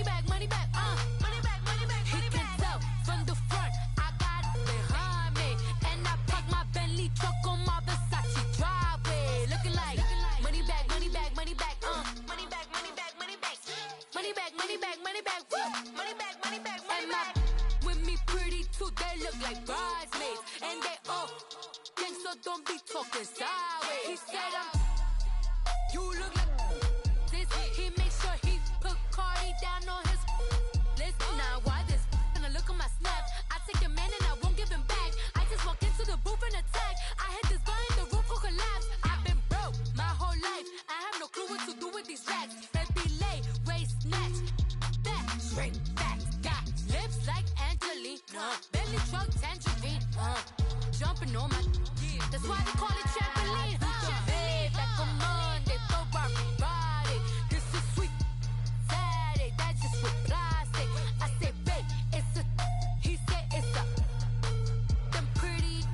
money back, money back, money back, money back, money back. He can tell from the front, I got it behind me, and I park my Bentley truck on my Versace driveway, looking like money back, money back, money back, money back, money back, money back, money back, money back, money back, money back, money back, money back. With me pretty too, they look like bridesmaids, and they all gang, so don't be talking sideways. He said you look like this. He makes sure he put Cardi down on his list. Now why this? Gonna look at my snap. I take a man and I won't give him back. I just walk into the booth and attack. I hit this guy in the roof will collapse. I've been broke my whole life. I have no clue what to do with these racks. Baby lay, waist snatch, back, straight back. Got lips like Angelina, belly truck tangerine, jumping on my. That's why they call it trampoline. Babe, back on Monday, Ferrari Friday. This is sweet Saturday, that's just with plastic. I say, babe, it's a. He said it's a. Them pretty.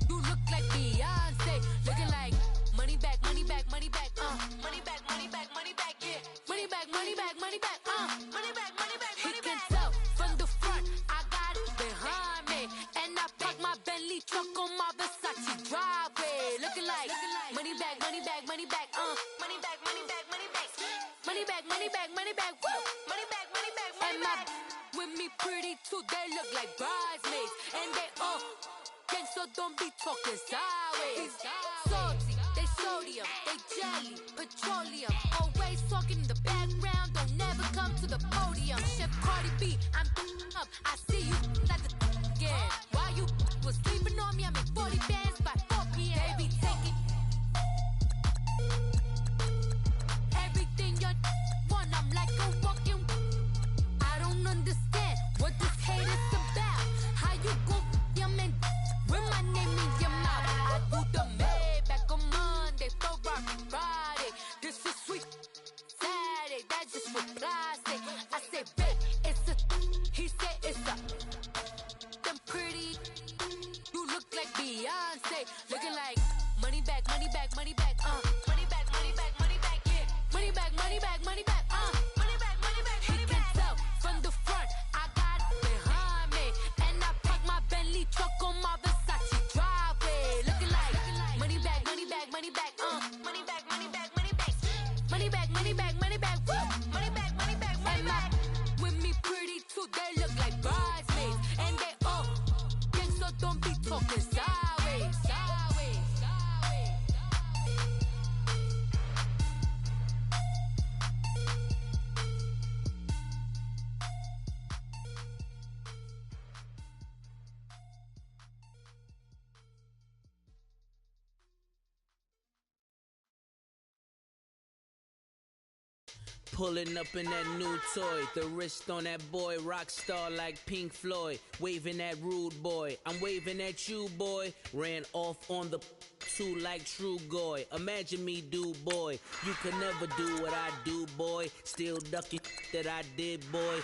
You look like Beyonce, looking like money back, money back, money back, money back, money back, money back, yeah, money back, money back, money back, money back, money back. He can tell from the front, I got it behind me, and I park my Bentley truck on my Versace driveway, looking like money back, money back, money back, money back, money back, money back, money back, money back, money back, money back, money back, money back. With me pretty too, they look like bridesmaids, and they all gang, so don't be talking sideways. Salty, they sodium, they jelly, petroleum, always talking in the background, don't never come to the podium. Chef Cardi B, I'm up, I see you like the again. While you was sleeping on me, I make 40 bands by 4 p.m. They be taking everything you want, I'm like a walking. I don't understand what this hate is about. How you go your man with my name in your mouth? I do the Maybach on Monday, Ferrari Friday. This is sweet Saturday, that's just with plastic. I say, babe, it's a. He said it's a. Them pretty. You look like Beyonce, looking like money back, money back, money back, money back, money back, money back, yeah, money back, money back, money back, money back, money back. He can tell from the front, I got it behind me, and I park my Bentley truck on my Versace driveway, looking like money back, money back, money back, money back, money back, money back, money back, money back, money back, money back, money back, money back. With me pretty too, they look like bridesmaids, and they all gang, so don't be talking sideways, sideways, sideways. Pulling up in that new toy, the wrist on that boy, rock star like Pink Floyd, waving at rude boy, I'm waving at you boy, ran off on the two like True Goy, imagine me do boy, you could never do what I do boy, still ducking that I did boy.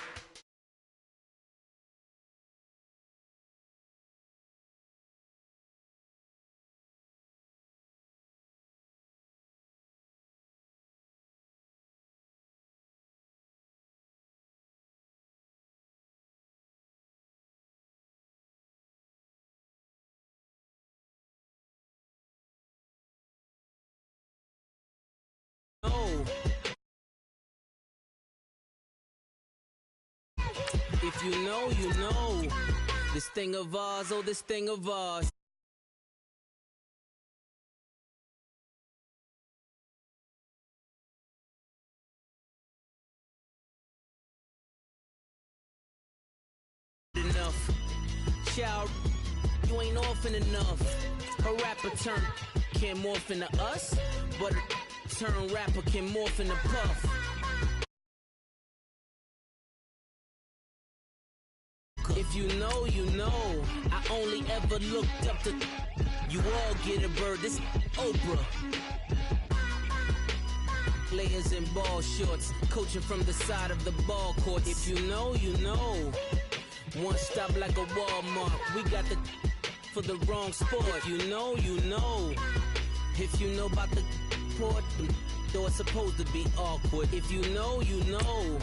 If you know, you know. This thing of ours, oh, this thing of ours. Enough. Child, you ain't orphan enough. A rapper turn can't morph into us, but a turn rapper can morph into Puff. If you know, you know. I only ever looked up to. You all get a bird. This Oprah. Players in ball shorts, coaching from the side of the ball court. If you know, you know. One stop like a Walmart. We got the for the wrong sport. If you know, you know. If you know about the port, though it's supposed to be awkward. If you know, you know.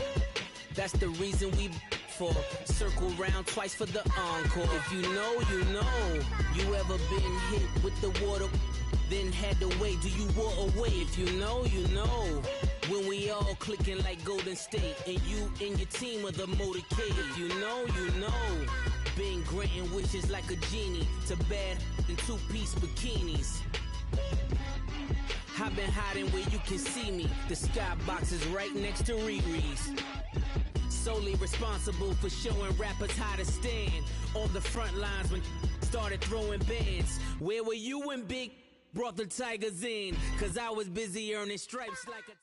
That's the reason we for circle round twice for the encore. If you know, you know. You ever been hit with the water, then had to wait? Do you walk away? If you know, you know. When we all clicking like Golden State, and you and your team are the motorcade. If you know, you know. Been granting wishes like a genie to bad in two-piece bikinis. I've been hiding where you can see me. The skybox is right next to Riri's. Solely responsible for showing rappers how to stand on the front lines when started throwing bands. Where were you when Big brought the Tigers in? Cause I was busy earning stripes like a...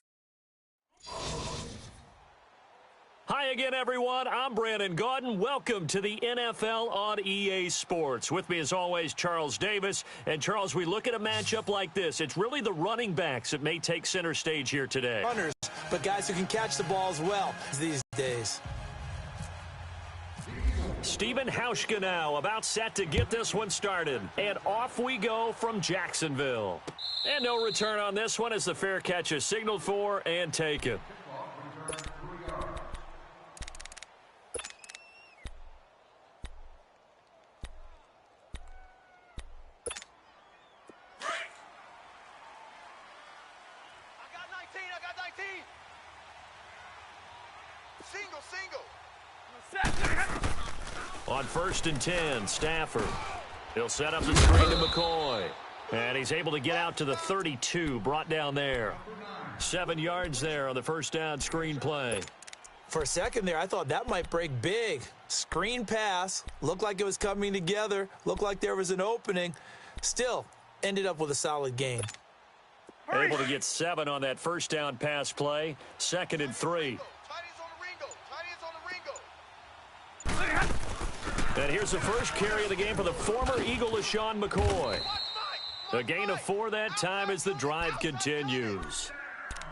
Hi again, everyone. I'm Brandon Gaudin. Welcome to the NFL on EA Sports. With me, as always, Charles Davis. And, Charles, we look at a matchup like this. It's really the running backs that may take center stage here today. Runners, but guys who can catch the ball as well these days. Stephen Hauschka now about set to get this one started. And off we go from Jacksonville. And no return on this one as the fair catch is signaled for and taken. On 1st and 10, Stafford. He'll set up the screen to McCoy. And he's able to get out to the 32, brought down there. 7 yards there on the first down screen play. For a second there, I thought that might break big. Screen pass. Looked like it was coming together. Looked like there was an opening. Still, ended up with a solid gain. Able to get 7 on that first down pass play. 2nd and 3. And here's the first carry of the game for the former Eagle, LaShawn McCoy. A gain of 4 that time as the drive continues.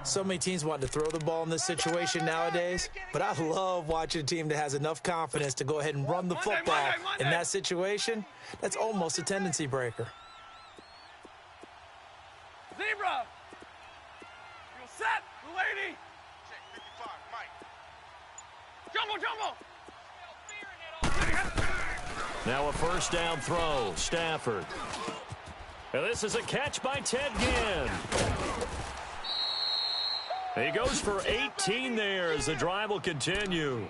So many teams want to throw the ball in this situation nowadays, but I love watching a team that has enough confidence to go ahead and run the football in that situation. That's almost a tendency breaker. Zebra! You're set, lady! Check 55, Mike. Jumbo, jumbo! Now a first down throw, Stafford. And this is a catch by Ted Ginn. He goes for 18 there as the drive will continue.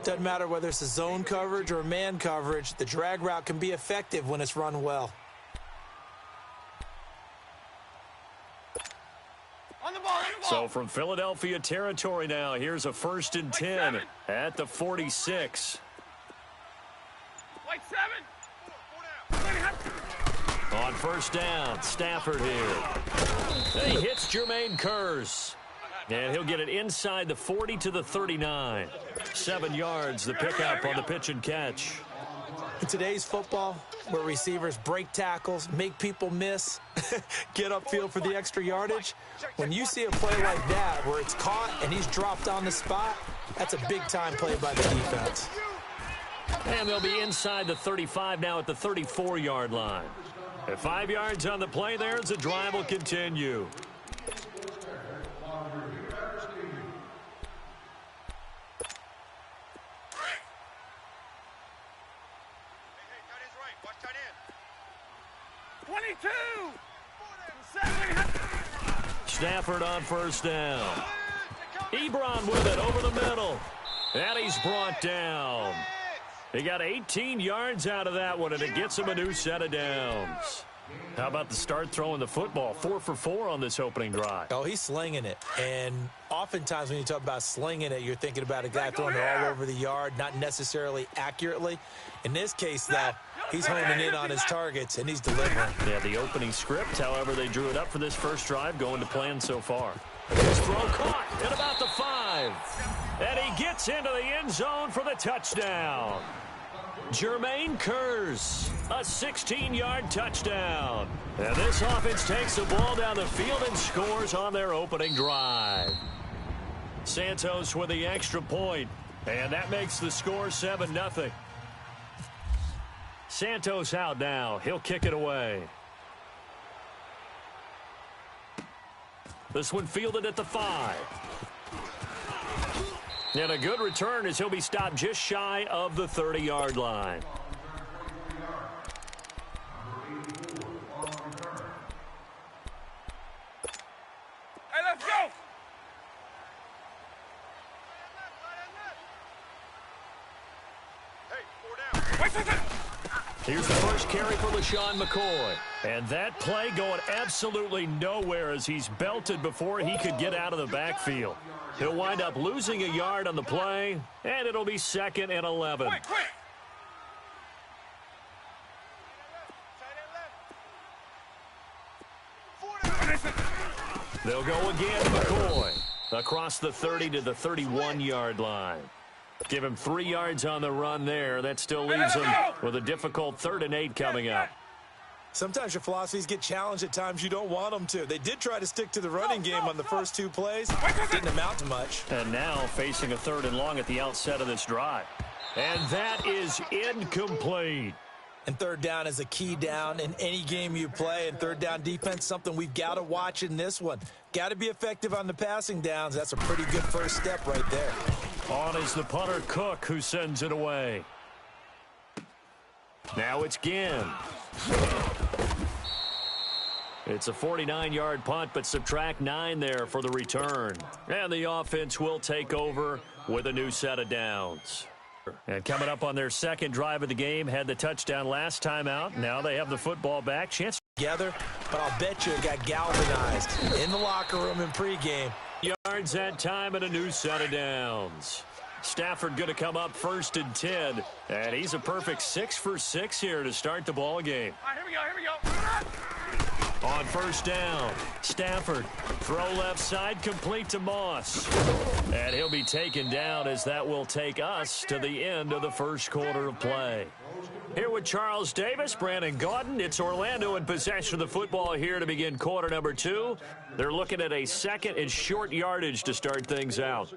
Doesn't matter whether it's a zone coverage or a man coverage, the drag route can be effective when it's run well. On the ball, on the ball. So from Philadelphia territory now, here's a 1st and 10 at the 46. Like 7. On first down, Stafford here. And he hits Jermaine Kearse. And he'll get it inside the 40 to the 39. 7 yards, the pickup on the pitch and catch. In today's football, where receivers break tackles, make people miss, get upfield for the extra yardage, when you see a play like that where it's caught and he's dropped on the spot, that's a big-time play by the defense. And they'll be inside the 35 now at the 34-yard line. At 5 yards on the play there as the drive will continue. Right. Watch tight end. 22! Stafford on first down. Ebron with it over the middle. And he's brought down. He got 18 yards out of that one, and it gets him a new set of downs. How about the start throwing the football? 4 for 4 on this opening drive. Oh, he's slinging it. And oftentimes when you talk about slinging it, you're thinking about a guy throwing it all over the yard, not necessarily accurately. In this case, though, he's honing in on his targets, and he's delivering. Yeah, the opening script, however, they drew it up for this first drive, going to plan so far. His throw caught at about the 5. And he gets into the end zone for the touchdown. Jermaine Kearse, a 16-yard touchdown. And this offense takes the ball down the field and scores on their opening drive. Santos with the extra point, and that makes the score 7-0. Santos out now. He'll kick it away. This one fielded at the 5. And a good return as he'll be stopped just shy of the 30-yard line. Hey, let's go. Hey, 4 down. Wait. Here's the first carry for LaShawn McCoy. And that play going absolutely nowhere as he's belted before he could get out of the backfield. He'll wind up losing a yard on the play, and it'll be 2nd and 11. Quick. They'll go again, McCoy, across the 30 to the 31-yard line. Give him 3 yards on the run there. That still leaves him with a difficult 3rd and 8 coming up. Sometimes your philosophies get challenged at times you don't want them to. They did try to stick to the running game on the first 2 plays. Didn't amount to much. And now facing a 3rd and long at the outset of this drive. And that is incomplete. And 3rd down is a key down in any game you play. And 3rd down defense, something we've got to watch in this one. Got to be effective on the passing downs. That's a pretty good first step right there. On is the punter, Cook, who sends it away. Now it's Ginn. It's a 49-yard punt, but subtract 9 there for the return. And the offense will take over with a new set of downs. And coming up on their second drive of the game, had the touchdown last time out. Now they have the football back. Chance together, but I'll bet you it got galvanized in the locker room in pregame. Yards that time and a new set of downs. Stafford going to come up 1st and 10, and he's a perfect 6 for 6 here to start the ball game. All right, here we go. On 1st down, Stafford, throw left side, complete to Moss. And he'll be taken down as that will take us to the end of the first quarter of play. Here with Charles Davis, Brandon Gaudin. It's Orlando in possession of the football here to begin quarter number 2. They're looking at a 2nd and short yardage to start things out.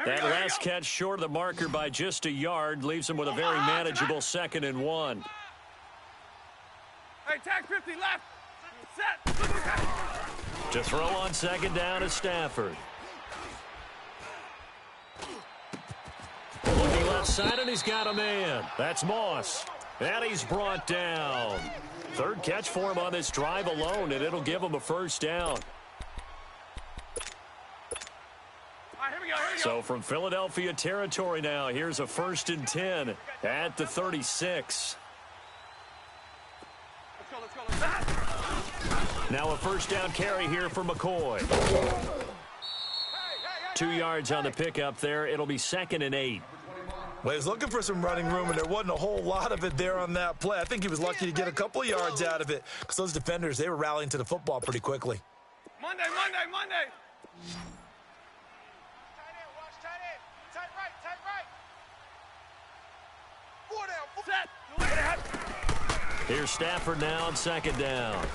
That last catch short of the marker by just a yard leaves him with a very manageable 2nd and 1. Hey, tag 50 left. Set. To throw on 2nd down is Stafford. Looking left side, and he's got a man. That's Moss. And he's brought down. 3rd catch for him on this drive alone, and it'll give him a 1st down. So from Philadelphia territory now, here's a 1st and 10 at the 36. Let's go. Now a 1st down carry here for McCoy. 2 yards on the pickup there. It'll be 2nd and 8. Well, he was looking for some running room, and there wasn't a whole lot of it there on that play. I think he was lucky to get a couple of yards out of it because those defenders, they were rallying to the football pretty quickly. Monday. Here's Stafford now on 2nd down.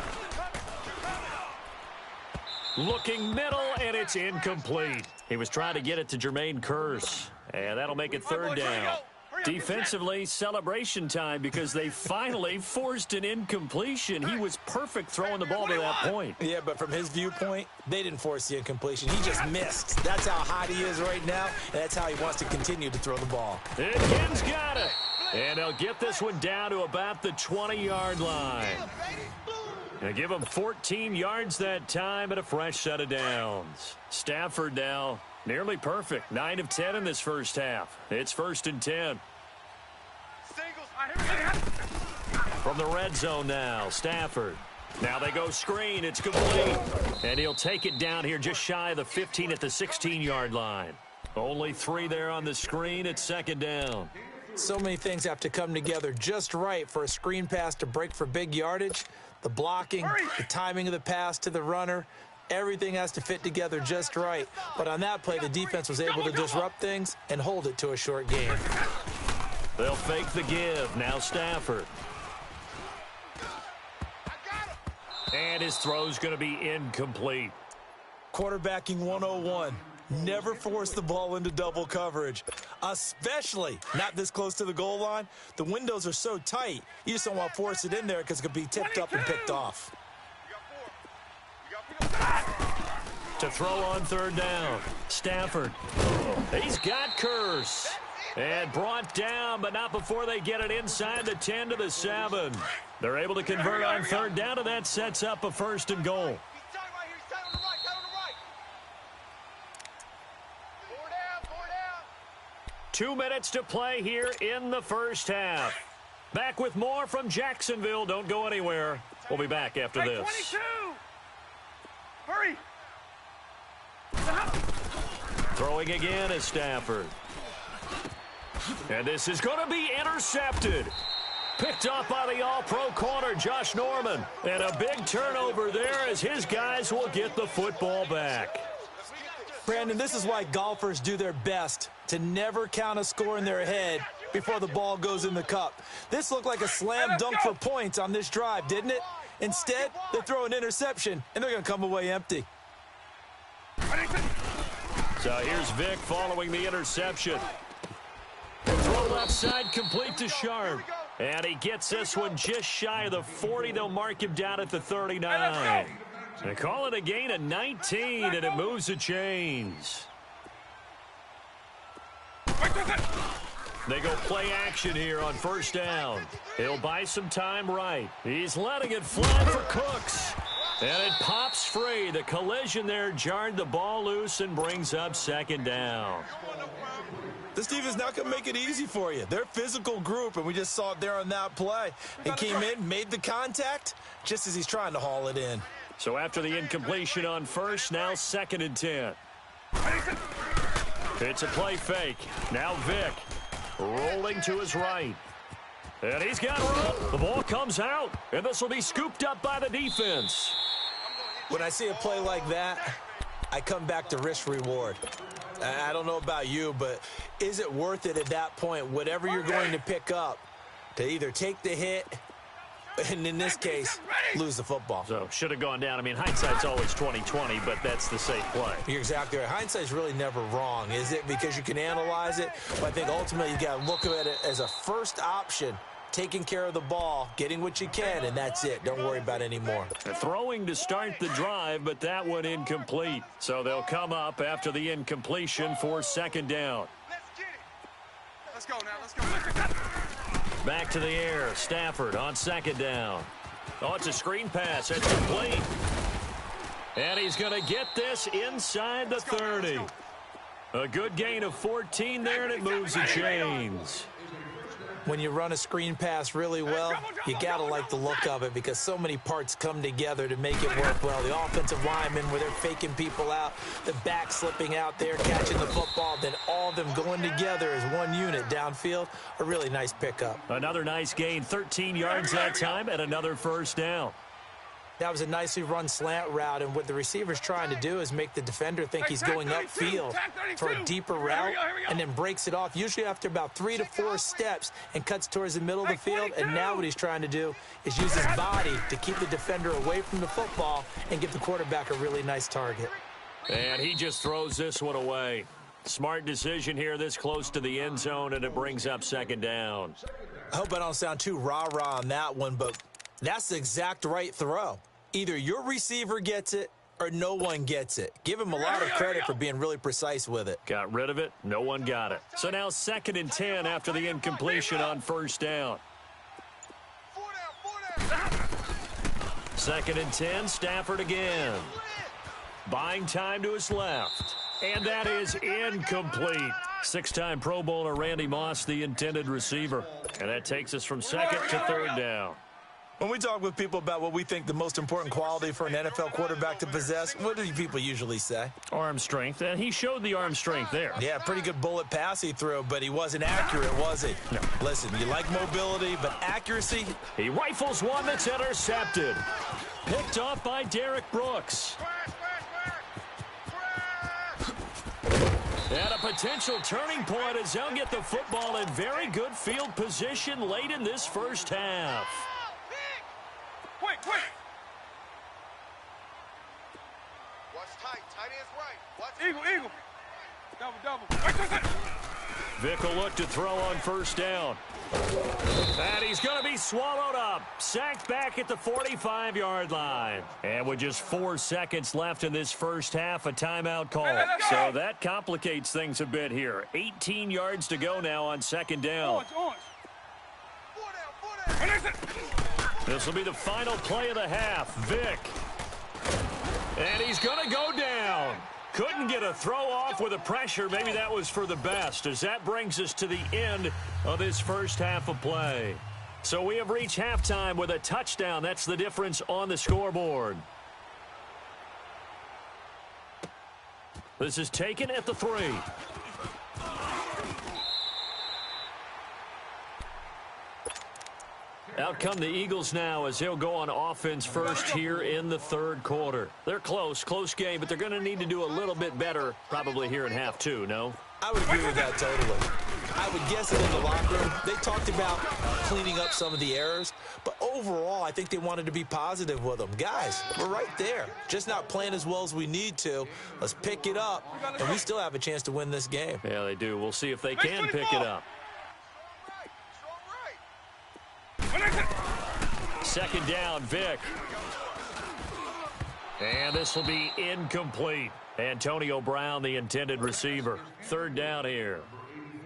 Looking middle, and it's incomplete. He was trying to get it to Jermaine Kearse, and that'll make it 3rd down. Defensively, celebration time because they finally forced an incompletion. He was perfect throwing the ball to that point. Yeah, but from his viewpoint, they didn't force the incompletion. He just missed. That's how hot he is right now, and that's how he wants to continue to throw the ball. Higgins got it. And they'll get this one down to about the 20-yard line. They give him 14 yards that time and a fresh set of downs. Stafford now nearly perfect. 9 of 10 in this first half. It's 1st and 10. From the red zone now, Stafford. Now they go screen. It's complete. And he'll take it down here just shy of the 15 at the 16-yard line. Only 3 there on the screen. It's 2nd down. So many things have to come together just right for a screen pass to break for big yardage. The blocking, the timing of the pass to the runner, everything has to fit together just right. But on that play, the defense was able to disrupt things and hold it to a short game. They'll fake the give. Now Stafford. And his throw's going to be incomplete. Quarterbacking 101. Never force the ball into double coverage, especially not this close to the goal line. The windows are so tight, you just don't want to force it in there because it could be tipped up and picked off. To throw on third down. Stafford. He's got Curse. And brought down, but not before they get it inside the 10 to the 7. They're able to convert on third down, and that sets up a 1st and goal. He's tight right here. He's tight on the right. Tight on the right. 4 down. 2 minutes to play here in the first half. Back with more from Jacksonville. Don't go anywhere. We'll be back after Hey, this. 22. Hurry. Throwing again is Stafford. And this is going to be intercepted. Picked off by the all-pro corner, Josh Norman. And a big turnover there as his guys will get the football back. Brandon, this is why golfers do their best to never count a score in their head before the ball goes in the cup. This looked like a slam dunk for points on this drive, didn't it? Instead, they throw an interception, and they're going to come away empty. So here's Vic following the interception. Throw left side, complete to Sharp. And he gets this one just shy of the 40. They'll mark him down at the 39. They call it a gain of 19, and it moves the chains. They go play action here on first down. He'll buy some time right. He's letting it fly for Cooks. And it pops free. The collision there jarred the ball loose and brings up 2nd down. This defense not going to make it easy for you. They're a physical group, and we just saw it there on that play. He came in, made the contact, just as he's trying to haul it in. So after the incompletion on first, now 2nd and 10. It's a play fake. Now Vic rolling to his right. And he's got room. The ball comes out, and this will be scooped up by the defense. When I see a play like that, I come back to risk-reward. I don't know about you, but is it worth it at that point, whatever you're going to pick up, to either take the hit and, in this case, lose the football? So should have gone down. I mean, hindsight's always 20/20, but that's the safe play. You're exactly right. Hindsight's really never wrong, is it? Because you can analyze it, but I think ultimately you got to look at it as a first option. Taking care of the ball, getting what you can, and that's it. Don't worry about any more. Throwing to start the drive, but that one incomplete. So they'll come up after the incompletion for 2nd down. Let's get it. Let's go now. Let's go. Back to the air. Stafford on 2nd down. Oh, it's a screen pass. It's complete. And he's going to get this inside the 30. A good gain of 14 there, and it moves the chains. When you run a screen pass really well, you got to like the look of it because so many parts come together to make it work well. The offensive linemen, where they're faking people out, the back slipping out there, catching the football, then all of them going together as one unit downfield. A really nice pickup. Another nice gain, 13 yards that time, and another 1st down. That was a nicely run slant route, and what the receiver's trying to do is make the defender think he's going upfield for a deeper route, and then breaks it off, usually after about 3 to 4 steps, and cuts towards the middle of the field. And now what he's trying to do is use his body to keep the defender away from the football and give the quarterback a really nice target. And he just throws this one away. Smart decision here this close to the end zone, and it brings up 2nd down. I hope I don't sound too rah-rah on that one, but that's the exact right throw. Either your receiver gets it or no one gets it. Give him a lot of credit for being really precise with it. Got rid of it. No one got it. So now 2nd and 10 after the incompletion on 1st down. 4 down. 2nd and 10, Stafford again. Buying time to his left. And that is incomplete. 6-time Pro Bowler Randy Moss, the intended receiver. And that takes us from 2nd to 3rd down. When we talk with people about what we think the most important quality for an NFL quarterback to possess, what do people usually say? Arm strength, and he showed the arm strength there. Yeah, pretty good bullet pass he threw, but he wasn't accurate, was he? No. Listen, you like mobility, but accuracy? He rifles one that's intercepted. Picked off by Derek Brooks. And a potential turning point as they'll get the football in very good field position late in this first half. Quick. Watch tight. Tight ends right. Watch Eagle. Double. Vic will look to throw on 1st down. And he's going to be swallowed up. Sacked back at the 45-yard line. And with just 4 seconds left in this first half, a timeout call. So that complicates things a bit here. 18 yards to go now on second down. This will be the final play of the half. Vick. And he's going to go down. Couldn't get a throw off with the pressure. Maybe that was for the best, as that brings us to the end of this first half of play. So we have reached halftime with a touchdown. That's the difference on the scoreboard. This is taken at the 3. Out come the Eagles now as they'll go on offense first here in the third quarter. They're close game, but they're going to need to do a little bit better probably here in half 2, no? I would agree with that totally. I would guess that in the locker room, they talked about cleaning up some of the errors, but overall, I think they wanted to be positive with them. Guys, we're right there. Just not playing as well as we need to. Let's pick it up, and we still have a chance to win this game. Yeah, they do. We'll see if they can pick it up. Second down, Vick. And this will be incomplete. Antonio Brown, the intended receiver. Third down here.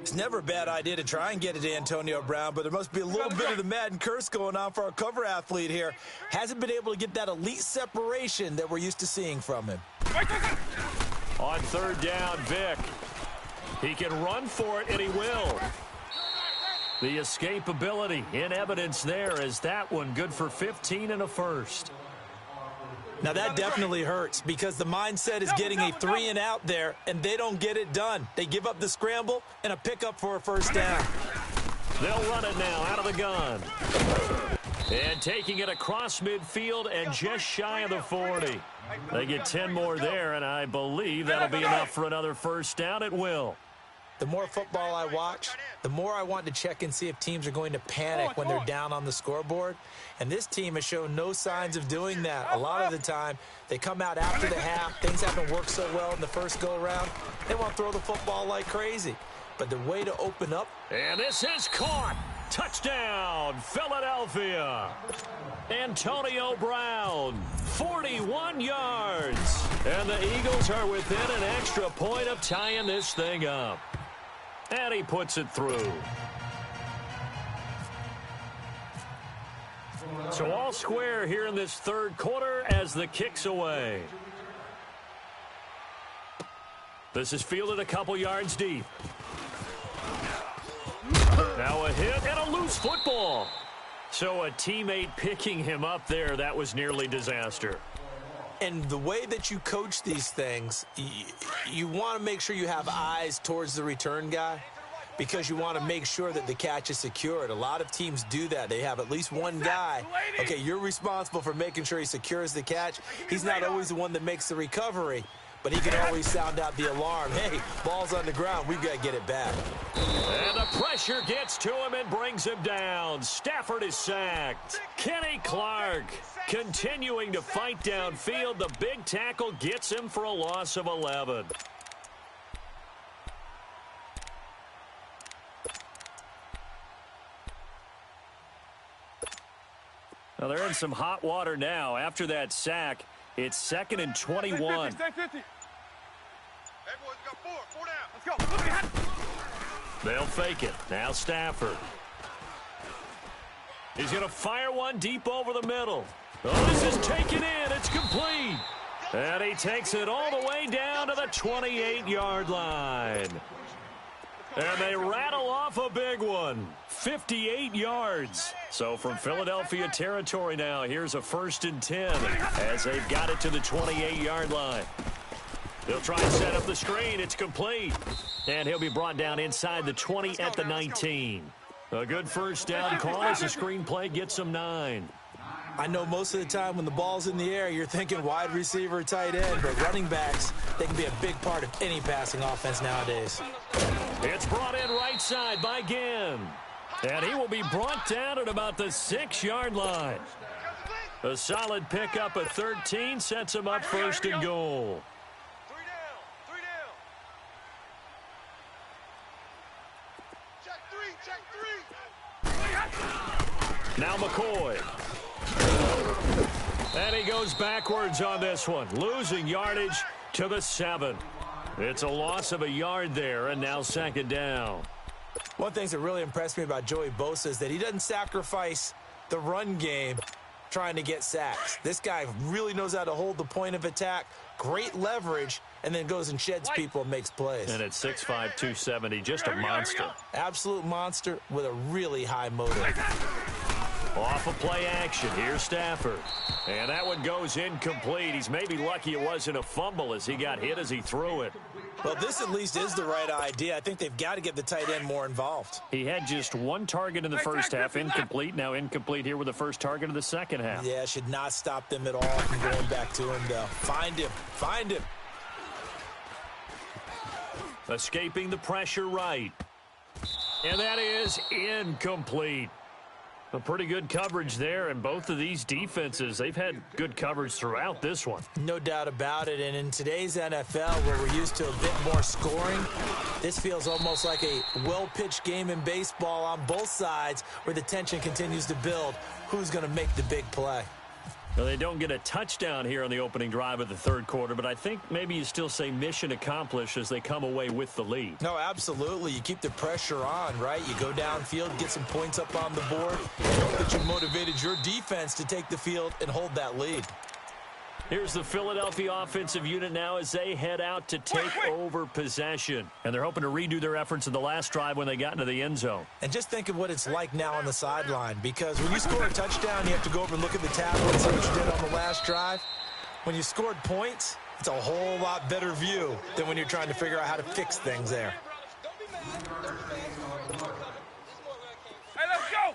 It's never a bad idea to try and get it to Antonio Brown, but there must be a little bit of the Madden curse going on for our cover athlete here. Hasn't been able to get that elite separation that we're used to seeing from him. On third down, Vick. He can run for it, and he will. The escapability in evidence there as that one good for 15 and a first. Now that definitely hurts because the mindset is getting a 3 and out there, and they don't get it done. They give up the scramble and a pickup for a first down. They'll run it now out of the gun. And taking it across midfield and just shy of the 40. They get 10 more there, and I believe that'll be enough for another first down. It will. The more football I watch, the more I want to check and see if teams are going to panic when they're down on the scoreboard. And this team has shown no signs of doing that. A lot of the time, they come out after the half. Things haven't worked so well in the first go-around. They want to throw the football like crazy. But the way to open up. And this is caught. Touchdown, Philadelphia. Antonio Brown, 41 yards. And the Eagles are within an extra point of tying this thing up. And he puts it through. So all square here in this third quarter as the kick's away. This is fielded a couple yards deep. Now a hit and a loose football. So a teammate picking him up there, that was nearly disaster. And the way that you coach these things, you want to make sure you have eyes towards the return guy because you want to make sure that the catch is secured. A lot of teams do that. They have at least one guy. Okay, you're responsible for making sure he secures the catch. He's not always the one that makes the recovery, but he can always sound out the alarm. Hey, ball's on the ground. We've got to get it back. And the pressure gets to him and brings him down. Stafford is sacked. Kenny Clark continuing to fight downfield. The big tackle gets him for a loss of 11. Now they're in some hot water now. After that sack, it's 2nd and 21. Stay 50. Hey, boys, we got 4 down. Let's go. They'll fake it. Now Stafford. He's going to fire one deep over the middle. Oh, this is taken in. It's complete. And he takes it all the way down to the 28-yard line. And they rattle off a big one. 58 yards. So from Philadelphia territory now, here's a 1st and 10 as they've got it to the 28-yard line. They'll try and set up the screen. It's complete. And he'll be brought down inside the 20 at the 19. A good first down call as the screenplay gets him 9. I know most of the time when the ball's in the air, you're thinking wide receiver, tight end, but running backs, they can be a big part of any passing offense nowadays. It's brought in right side by Ginn. And he will be brought down at about the 6-yard line. A solid pickup of 13 sets him up 1st and goal. 3 down. Check three. Now McCoy. And he goes backwards on this one, losing yardage to the 7. It's a loss of a yard there, and now second down. One thing that really impressed me about Joey Bosa is that he doesn't sacrifice the run game trying to get sacks. This guy really knows how to hold the point of attack, great leverage, and then goes and sheds people and makes plays. And at 6'5", 270, just a monster. Absolute monster with a really high motor. Off of play action, here's Stafford. And that one goes incomplete. He's maybe lucky it wasn't a fumble as he got hit as he threw it. Well, this at least is the right idea. I think they've got to get the tight end more involved. He had just one target in the first half, incomplete. Now incomplete here with the first target of the second half. Yeah, should not stop them at all from going back to him, though. Find him. Find him. Escaping the pressure right. And that is incomplete. A pretty good coverage there, and both of these defenses, they've had good coverage throughout this one. No doubt about it, and in today's NFL, where we're used to a bit more scoring, this feels almost like a well-pitched game in baseball on both sides where the tension continues to build. Who's going to make the big play? Well, they don't get a touchdown here on the opening drive of the third quarter, but I think maybe you still say mission accomplished as they come away with the lead. No, absolutely. You keep the pressure on, right? You go downfield, get some points up on the board, and hope that you motivated your defense to take the field and hold that lead. Here's the Philadelphia offensive unit now as they head out to take over possession. And they're hoping to redo their efforts in the last drive when they got into the end zone. And just think of what it's like now on the sideline, because when you score a touchdown, you have to go over and look at the tablet and see what you did on the last drive. When you scored points, it's a whole lot better view than when you're trying to figure out how to fix things there. Hey, let's go!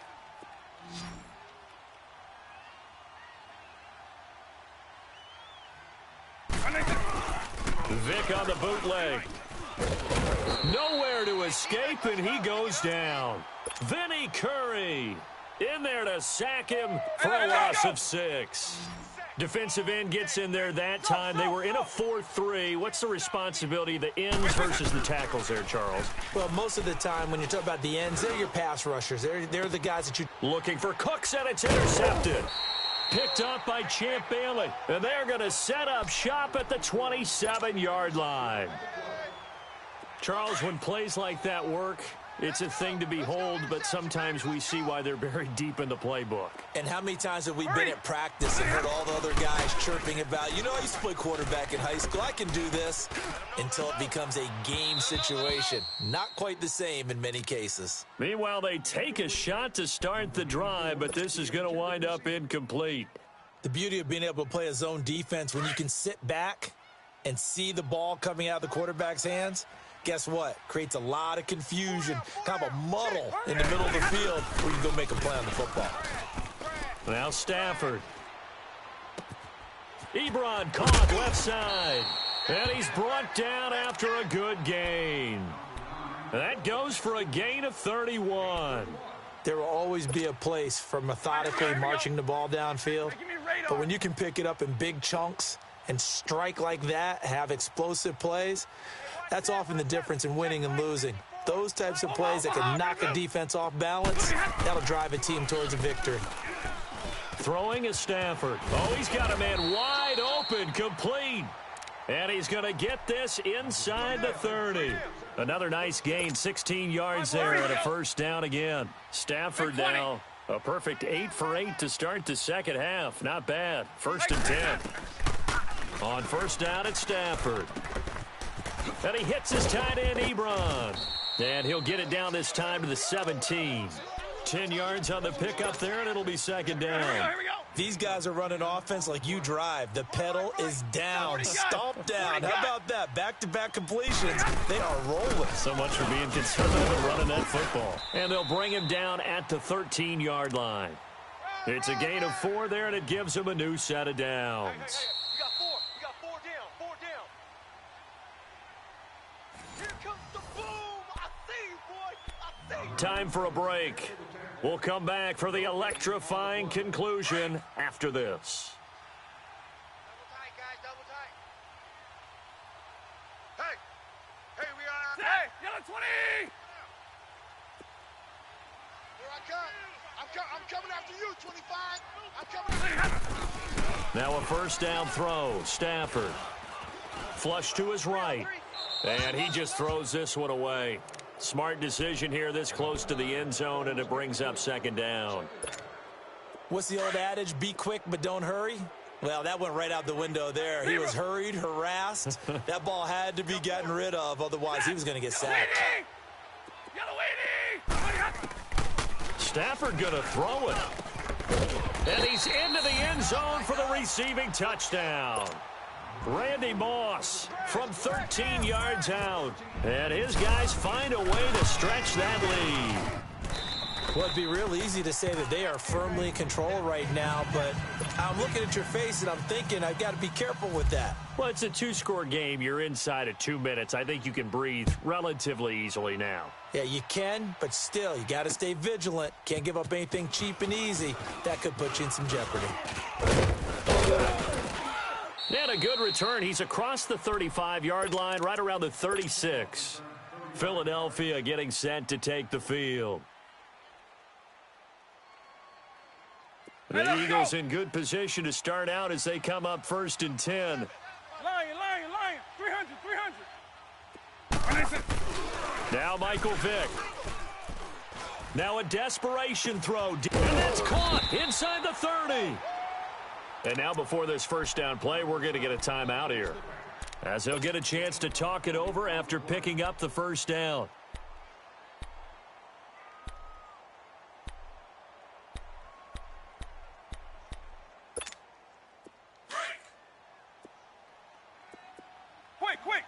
Vic on the bootleg. Nowhere to escape, and he goes down. Vinny Curry in there to sack him for a loss of 6. Defensive end gets in there that time. They were in a 4-3. What's the responsibility of the ends versus the tackles there, Charles? Well, most of the time when you talk about the ends, they're your pass rushers. They're the guys that you... Looking for Cooks, and it's intercepted. Picked up by Champ Bailey. And they're going to set up shop at the 27-yard line. Charles, when plays like that work, it's a thing to behold, but sometimes we see why they're buried deep in the playbook. And how many times have we been at practice and heard all the other guys chirping about, you know, I used to play quarterback in high school, I can do this, until it becomes a game situation. Not quite the same in many cases. Meanwhile, they take a shot to start the drive, but this is going to wind up incomplete. The beauty of being able to play a zone defense when you can sit back and see the ball coming out of the quarterback's hands, guess what? Creates a lot of confusion, kind of a muddle in the middle of the field where you go make a play on the football. Now Stafford. Ebron caught left side. And he's brought down after a good gain. That goes for a gain of 31. There will always be a place for methodically marching the ball downfield. But when you can pick it up in big chunks and strike like that, have explosive plays, that's often the difference in winning and losing. Those types of plays that can knock a defense off balance, that'll drive a team towards a victory. Throwing is Stafford. Oh, he's got a man wide open, complete. And he's going to get this inside the 30. Another nice gain, 16 yards there and a first down again. Stafford now a perfect 8 for 8 to start the second half. Not bad. 1st and 10. On first down, it's Stafford. And he hits his tight end, Ebron. And he'll get it down this time to the 17. 10 yards on the pickup there, and it'll be second down. Here we go. These guys are running offense like you drive. The pedal is down, stomp down. How about that? Back-to-back completions. They are rolling. So much for being conservative and running that football. And they'll bring him down at the 13-yard line. It's a gain of 4 there, and it gives him a new set of downs. You got 4. You got 4 down. 4 down. Here comes the boom. I see you, boy. I see you. Time for a break. We'll come back for the electrifying conclusion after this. Double tight, guys. Double tight. Hey. Hey, we are. Hey, yellow 20! Here I come. I'm coming after you, 25. I'm coming after you. Now a first down throw. Stafford. Flush to his right. And he just throws this one away. Smart decision here this close to the end zone, and it brings up second down. What's the old adage? Be quick, but don't hurry. Well, that went right out the window there. He was hurried, harassed. That ball had to be gotten rid of, otherwise he was going to get sacked. Stafford going to throw it. And he's into the end zone for the receiving touchdown. Randy Moss from 13 yards out. And his guys find a way to stretch that lead. Well, it'd be real easy to say that they are firmly in control right now, but I'm looking at your face and I'm thinking I've got to be careful with that. Well, it's a two-score game. You're inside of 2 minutes. I think you can breathe relatively easily now. Yeah, you can, but still, you got to stay vigilant. Can't give up anything cheap and easy. That could put you in some jeopardy. And a good return. He's across the 35-yard line, right around the 36. Philadelphia getting set to take the field. The Eagles in good position to start out as they come up 1st and 10. Lion. 300. Now Michael Vick. Now a desperation throw. And that's caught inside the 30. And now before this first down play, we're going to get a timeout here, as they'll get a chance to talk it over after picking up the first down. Quick.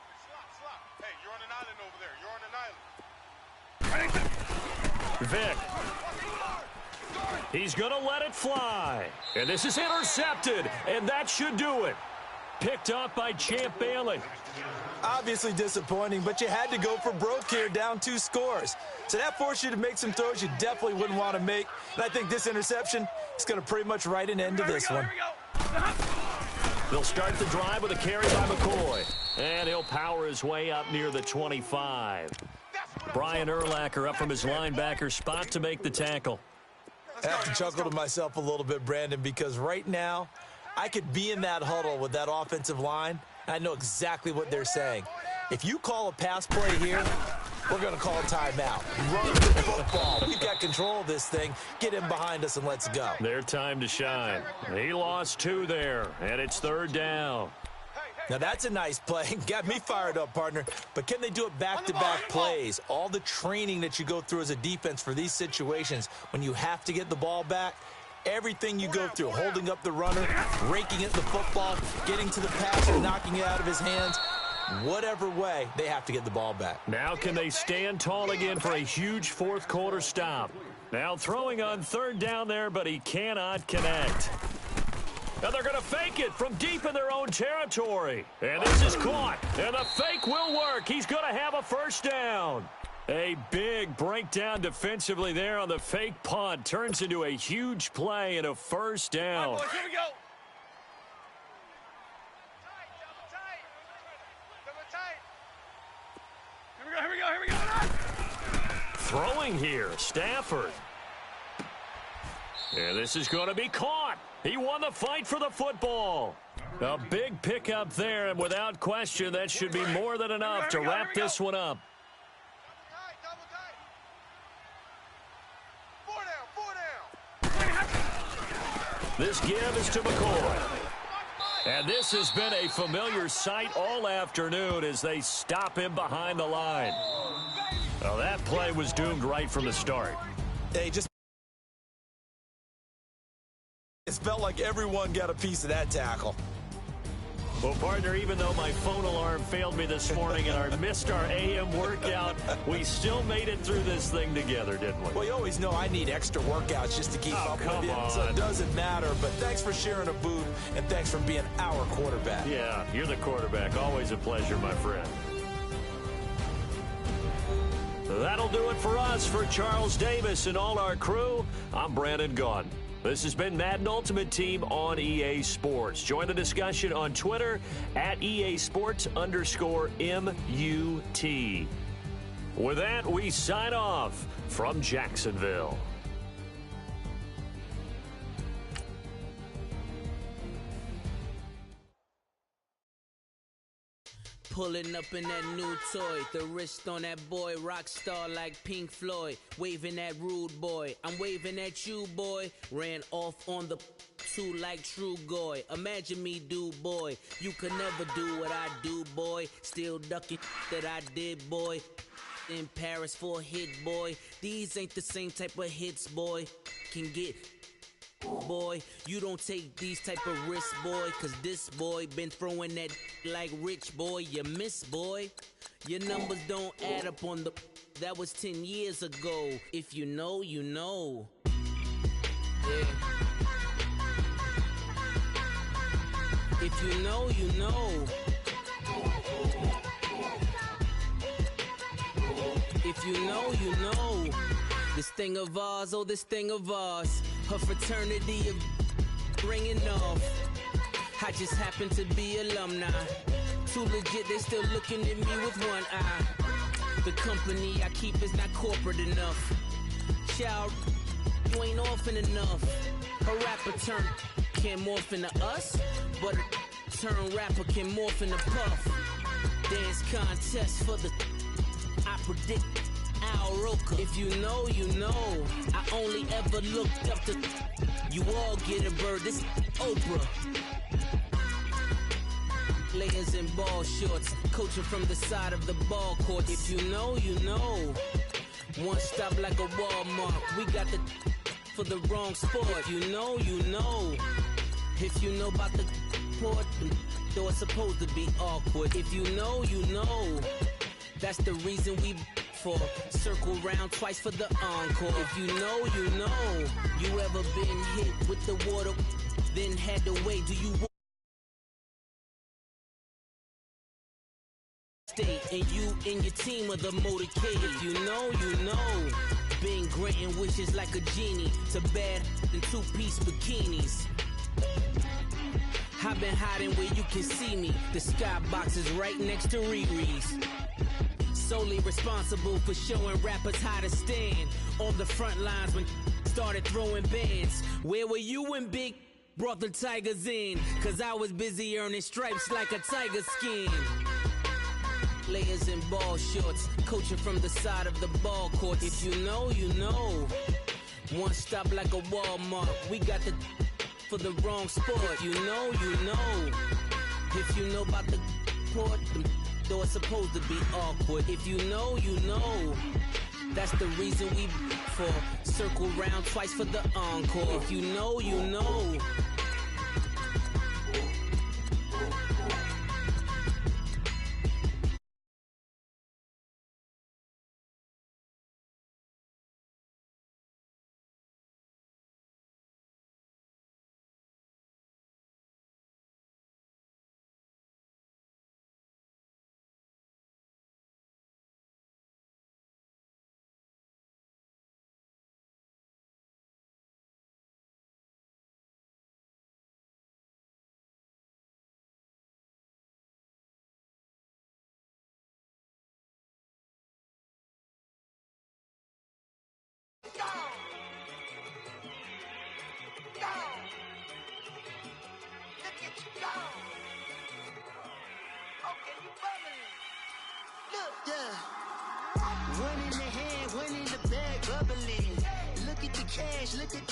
Slop. Hey, you're on an island over there. You're on an island. Vick. He's going to let it fly. And this is intercepted, and that should do it. Picked up by Champ Bailey. Obviously disappointing, but you had to go for broke here, down 2 scores. So that forced you to make some throws you definitely wouldn't want to make. And I think this interception is going to pretty much write an end to this one. They'll start the drive with a carry by McCoy. And he'll power his way up near the 25. Brian Urlacher up from his linebacker spot to make the tackle. I have to chuckle to myself a little bit, Brandon, because right now I could be in that huddle with that offensive line, and I know exactly what they're saying. If you call a pass play here, we're going to call a timeout. Run the football. We've got control of this thing. Get him behind us and let's go. Their time to shine. He lost 2 there, and it's 3rd down. Now, that's a nice play. Got me fired up, partner. But can they do it back-to-back plays? All the training that you go through as a defense for these situations, when you have to get the ball back, everything you go through, holding up the runner, raking at the football, getting to the passer, knocking it out of his hands, whatever way, they have to get the ball back. Now can they stand tall again for a huge 4th quarter stop? Now throwing on 3rd down there, but he cannot connect. Now they're going to fake it from deep in their own territory. And this is caught. And the fake will work. He's going to have a first down. A big breakdown defensively there on the fake punt. Turns into a huge play and a first down. Boys, here we go. Here we go. Throwing here, Stafford. And this is going to be caught. He won the fight for the football. A big pickup there, and without question, that should be more than enough to wrap this one up. This give is to McCoy. And this has been a familiar sight all afternoon as they stop him behind the line. Well, that play was doomed right from the start. It felt like everyone got a piece of that tackle. Well, partner, even though my phone alarm failed me this morning and I missed our AM workout, we still made it through this thing together, didn't we? Well, you always know I need extra workouts just to keep up with you, so it doesn't matter. But thanks for sharing a booth, and thanks for being our quarterback. Yeah, you're the quarterback. Always a pleasure, my friend. That'll do it for us. For Charles Davis and all our crew, I'm Brandon Gaudin. This has been Madden Ultimate Team on EA Sports. Join the discussion on Twitter at EA Sports_MUT. With that, we sign off from Jacksonville. Pulling up in that new toy, the wrist on that boy, rock star like Pink Floyd, waving at rude boy, I'm waving at you boy, ran off on the two like true goy, imagine me do boy, you could never do what I do boy, still ducking that I did boy, in Paris for a hit boy, these ain't the same type of hits boy, can get boy, you don't take these type of risks, boy, cause this boy been throwing that like rich boy, you miss, boy. Your numbers don't add up on the, that was 10 years ago. If you know, you know. Yeah. If you know, you know. If you know, you know. This thing of ours, oh, this thing of ours. Her fraternity of ringing off. I just happen to be alumni. Too legit, they still looking at me with one eye. The company I keep is not corporate enough. Child, you ain't often enough. A rapper turn can morph into us, but a turn rapper can morph into Puff. Dance contest for the, I predict Al Roker. If you know, you know. I only ever looked up to, you all get a bird, this Oprah. Layers in ball shorts, coaching from the side of the ball court. If you know, you know. One stop like a Walmart, we got the for the wrong sport. If you know, you know. If you know about the port, though it's supposed to be awkward. If you know, you know. That's the reason we for circle round twice for the encore. If you know, you know. You ever been hit with the water, then had to wait? Do you stay and you and your team of the motorcade? If you know, you know. Been granting wishes like a genie to bad in two-piece bikinis. I've been hiding where you can see me. The skybox is right next to Riri's. Solely responsible for showing rappers how to stand on the front lines when started throwing bands. Where were you when Big brought the Tigers in? Cause I was busy earning stripes like a tiger skin. Layers in ball shorts, coaching from the side of the ball court. If you know, you know. One stop like a Walmart, we got the for the wrong sport. You know, you know. If you know about the port, though it's supposed to be awkward. If you know, you know. That's the reason we for circle round twice for the encore. If you know, you know. One in the hand, one in the bag, bubbling. Look at the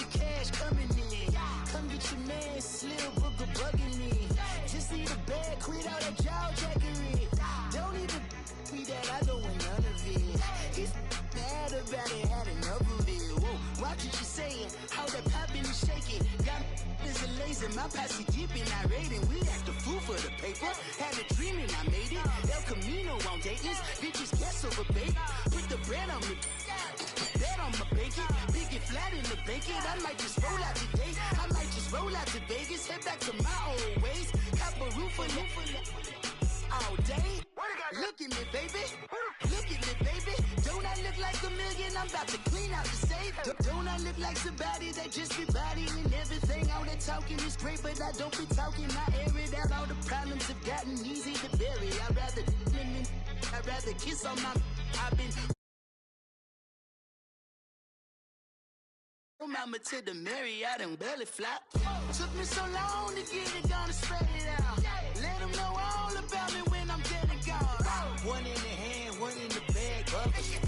cash coming in. Come get your man, Slim Booker bugging me. Just need a bag, quit all that jaw jackery. Don't even be that, I don't want none of it. He's bad about it, had enough of it. Whoa, watch what you saying, how that poppin' and shaking. Got is a laser, my posse dipping, I raiding. We act the fool for the paper. Had a dream and I made it. El Camino on Dayton's, bitches guess over bait. Put the bread on me, bet on my bacon. Big it flat in the bacon. I might just roll out today. I might just roll out to Vegas. Head back to my old ways. Have a roof for all day. Look at me, baby. Look at me, baby. Don't I look like a million? I'm about to clean out the safe. Don't I look like somebody that just be bodying everything? All that talking is great, but I don't be talking. I air it out. All the problems have gotten easy to bury. I'd rather kiss on my. I've been. Mama to the Marriott and belly flop. Took me so long to get it, gonna spread it out. Let them know all about me when I'm dead and gone. bubbling.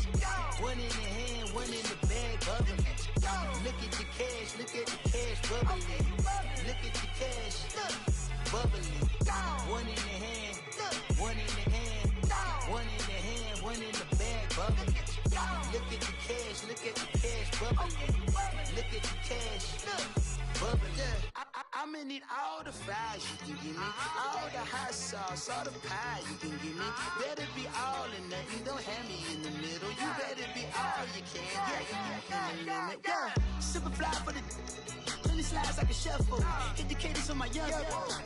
One in the hand, one in the bag, bubbling. Look at the cash, look at the cash, bubbling. Look at the cash, bubbling. One in the hand, one in the hand, one in the hand, one in the bag, bubbling. Look at the cash, look at the cash, bubbling. Look at the cash, bubbling. I'ma need all the fries you can give me, all the hot sauce, all the pie you can give me. Better be all or nothing, don't have me in the middle. You better be all you can, yeah. Super fly for the 20 slides like a shuffle. Hit the cadence on my young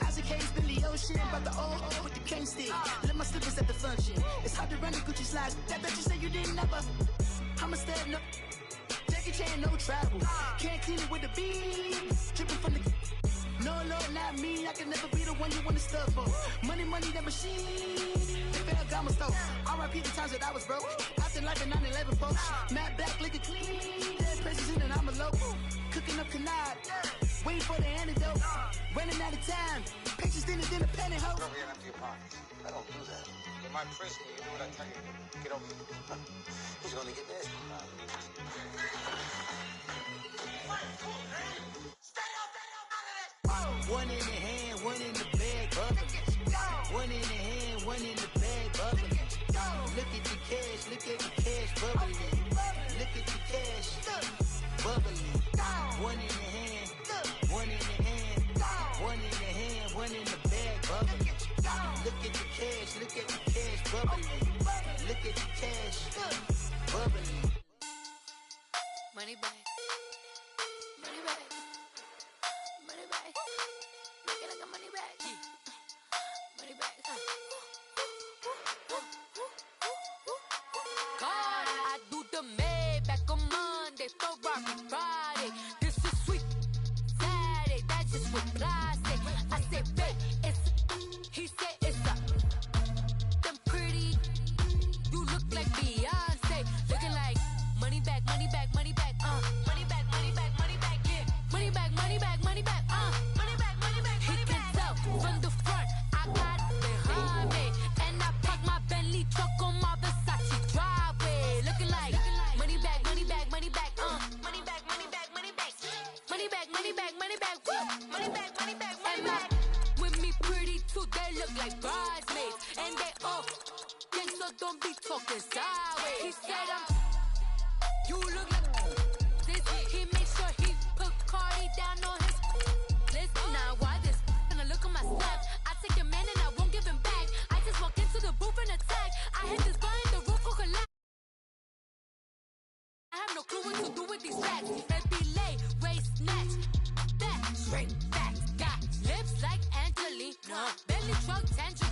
Isaac Hayes, Billy Ocean, about the old with the cane stick. Let my slippers at the function. It's hard to run the Gucci slides. That bet you say you didn't never. I'ma step no. Jackie Chan, no travel. Can't clean it with the beat. Dripping from the. No, Lord, not me. I can never be the one you wanna stuff for. Money, that machine. They fell Gamma store. R.I.P. the times that I was broke. After life in 9/11, folks. Matte black, liquor clean. Dead presses in and I'm a local. Cooking up canard. Waiting for the antidote. Running out of time. Pictures thinner than a penny hoe. Don't get empty your pockets. I don't do that. In my prison, you do what I tell you. Get over it. Who's gonna get this? One in the hand, one in the bag, bubbling. One in the hand, one in the bag, bubbling. Look at the cash, look at the cash, bubbling. Look at the cash, bubbling. One in the hand, one in the hand, one in the hand, one in the bag, bubbling. Look at the cash, look at the cash, bubbling. Look at the cash, bubbling. Money bag. Money bag. Money bag. Make it like a money bag. Money bag. God, I do the Maybach on Monday, Ferrari Friday. This is sweet Saturday, that's just what I say. I say, babe, it's he said it's a them pretty. You look like Beyonce, looking like money bag, money bag, money bag, money bag, money bag, money bag, yeah, money bag, money bag, money bag, money bag, money bag. He can tell from the front, I got it behind me, and I park my Bentley truck on my Versace driveway, looking like money bag, money bag, money bag, money bag, money bag, money bag, money bag, money bag, money bag, money bag, money bag, money bag. With me pretty too, they look like bridesmaids, and they all gang, so don't be talking sideways. He said you look like this. He made sure he put Cardi down on his list. Now why this? Gonna look on my snap. I take your man and I won't give him back. I just walk into the booth and attack. I hit this guy in the roof for collapse. I have no clue what to do with these facts. Baby lay, race snatch, that straight facts. Got lips like Angelina, belly truck tangerine.